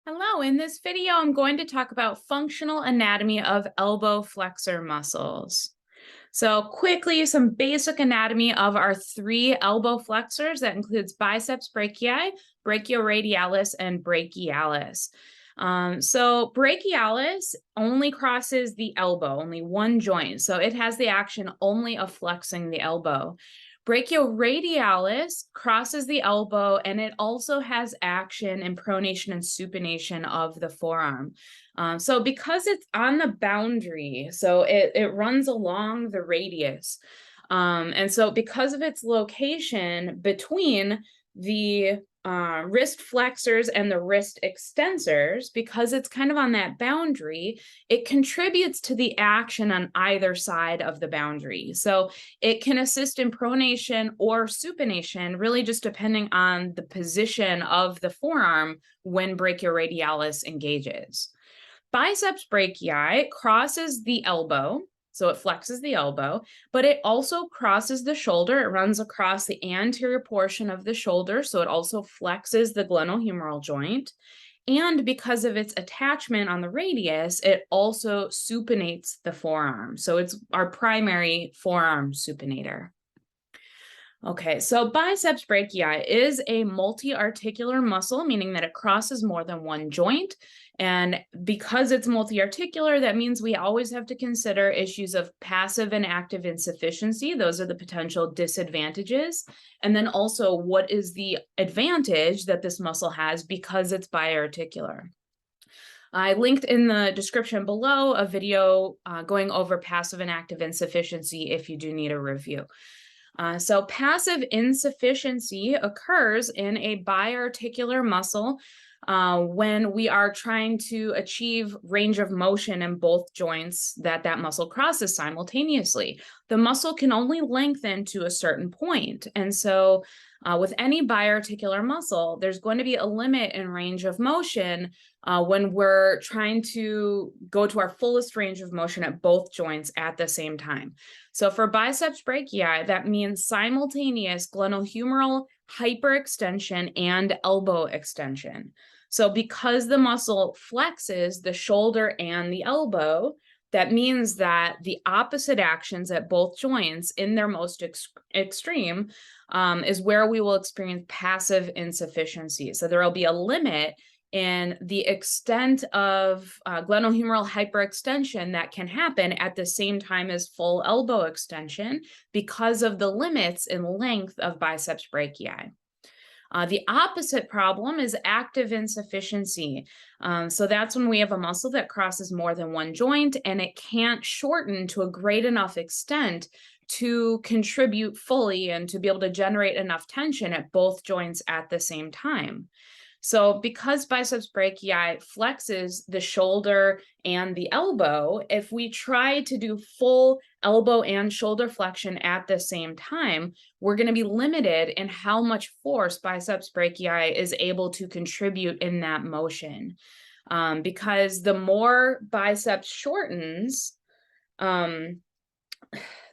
Hello, in this video, I'm going to talk about functional anatomy of elbow flexor muscles. So quickly, some basic anatomy of our three elbow flexors that includes biceps brachii, brachioradialis, and brachialis. So brachialis only crosses the elbow, only one joint. So it has the action only of flexing the elbow. Brachioradialis crosses the elbow and it also has action in pronation and supination of the forearm. So because it's on the boundary, so it runs along the radius. And so because of its location between the wrist flexors and the wrist extensors, because it's kind of on that boundary, it contributes to the action on either side of the boundary. So it can assist in pronation or supination, really just depending on the position of the forearm when brachioradialis engages. Biceps brachii crosses the elbow, so it flexes the elbow, but it also crosses the shoulder. It runs across the anterior portion of the shoulder, so it also flexes the glenohumeral joint. And because of its attachment on the radius, it also supinates the forearm. So it's our primary forearm supinator. Okay, so biceps brachii is a multi-articular muscle, meaning that it crosses more than one joint. And because it's multi-articular, that means we always have to consider issues of passive and active insufficiency. Those are the potential disadvantages. And then also, what is the advantage that this muscle has because it's biarticular? I linked in the description below a video going over passive and active insufficiency if you do need a review. So passive insufficiency occurs in a biarticular muscle when we are trying to achieve range of motion in both joints that muscle crosses simultaneously. The muscle can only lengthen to a certain point. And so with any biarticular muscle, there's going to be a limit in range of motion when we're trying to go to our fullest range of motion at both joints at the same time. So for biceps brachii, that means simultaneous glenohumeral hyperextension and elbow extension. So because the muscle flexes the shoulder and the elbow, that means that the opposite actions at both joints in their most extreme is where we will experience passive insufficiency. So there will be a limit in the extent of glenohumeral hyperextension that can happen at the same time as full elbow extension because of the limits in length of biceps brachii. The opposite problem is active insufficiency. So that's when we have a muscle that crosses more than one joint and it can't shorten to a great enough extent to contribute fully and to be able to generate enough tension at both joints at the same time. So because biceps brachii flexes the shoulder and the elbow, if we try to do full elbow and shoulder flexion at the same time, we're going to be limited in how much force biceps brachii is able to contribute in that motion. Because the more biceps shortens,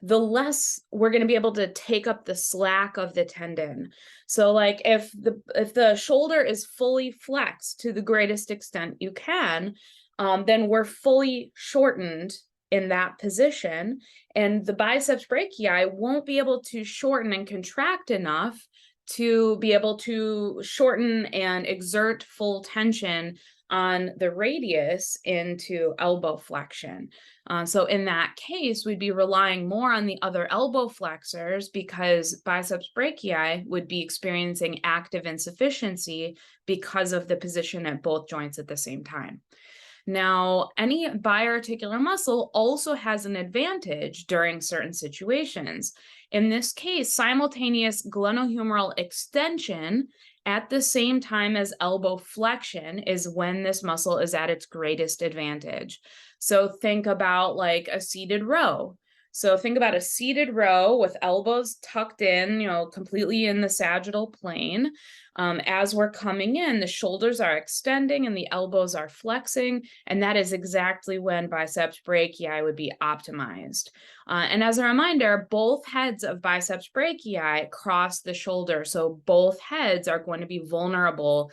the less we're going to be able to take up the slack of the tendon. So like if the shoulder is fully flexed to the greatest extent you can, then we're fully shortened in that position, and the biceps brachii won't be able to shorten and contract enough to be able to shorten and exert full tension on the radius into elbow flexion. So in that case, we'd be relying more on the other elbow flexors because biceps brachii would be experiencing active insufficiency because of the position at both joints at the same time. Now, any biarticular muscle also has an advantage during certain situations. In this case, simultaneous glenohumeral extension at the same time as elbow flexion is when this muscle is at its greatest advantage. So think about like a seated row. So think about a seated row with elbows tucked in, completely in the sagittal plane. As we're coming in, the shoulders are extending and the elbows are flexing, and that is exactly when biceps brachii would be optimized. And as a reminder, both heads of biceps brachii cross the shoulder, so both heads are going to be vulnerable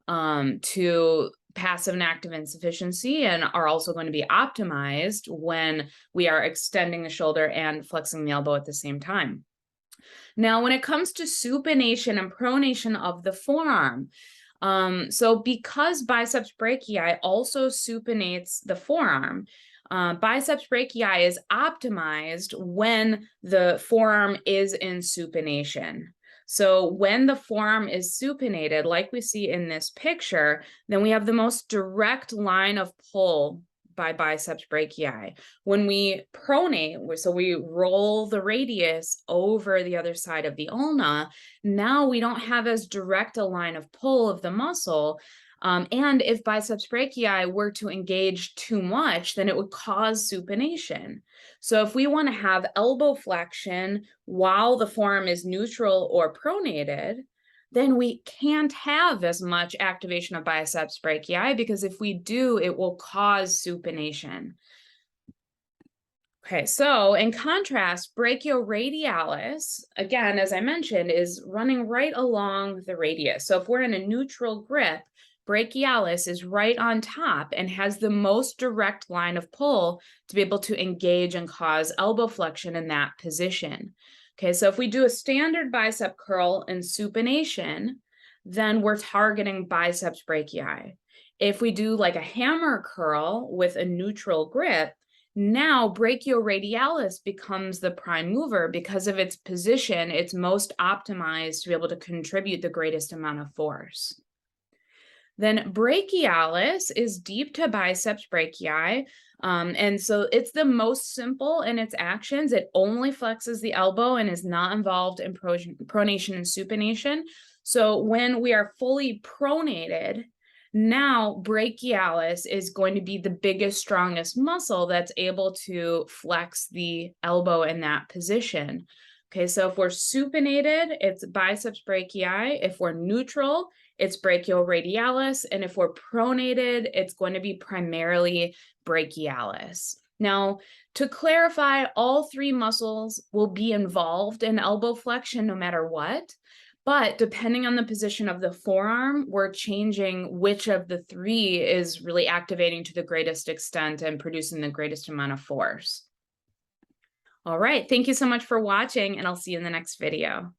to passive and active insufficiency and are also going to be optimized when we are extending the shoulder and flexing the elbow at the same time. Now, when it comes to supination and pronation of the forearm, so because biceps brachii also supinates the forearm, biceps brachii is optimized when the forearm is in supination. So when the forearm is supinated, like we see in this picture, then we have the most direct line of pull by biceps brachii. When we pronate, so we roll the radius over the other side of the ulna, now we don't have as direct a line of pull of the muscle. And if biceps brachii were to engage too much, then it would cause supination. So if we want to have elbow flexion while the forearm is neutral or pronated, then we can't have as much activation of biceps brachii, because if we do, it will cause supination. Okay, so in contrast, brachioradialis, again, as I mentioned, is running right along the radius. So if we're in a neutral grip, brachialis is right on top and has the most direct line of pull to be able to engage and cause elbow flexion in that position. Okay, so if we do a standard bicep curl in supination, then we're targeting biceps brachii. If we do like a hammer curl with a neutral grip, now brachioradialis becomes the prime mover because of its position. It's most optimized to be able to contribute the greatest amount of force. Then brachialis is deep to biceps brachii. And so it's the most simple in its actions. It only flexes the elbow and is not involved in pronation and supination. So when we are fully pronated, now brachialis is going to be the biggest, strongest muscle that's able to flex the elbow in that position. Okay, so if we're supinated, it's biceps brachii. If we're neutral, it's brachioradialis. And if we're pronated, it's going to be primarily brachialis. Now, to clarify, all three muscles will be involved in elbow flexion no matter what. But depending on the position of the forearm, we're changing which of the three is really activating to the greatest extent and producing the greatest amount of force. All right, thank you so much for watching, and I'll see you in the next video.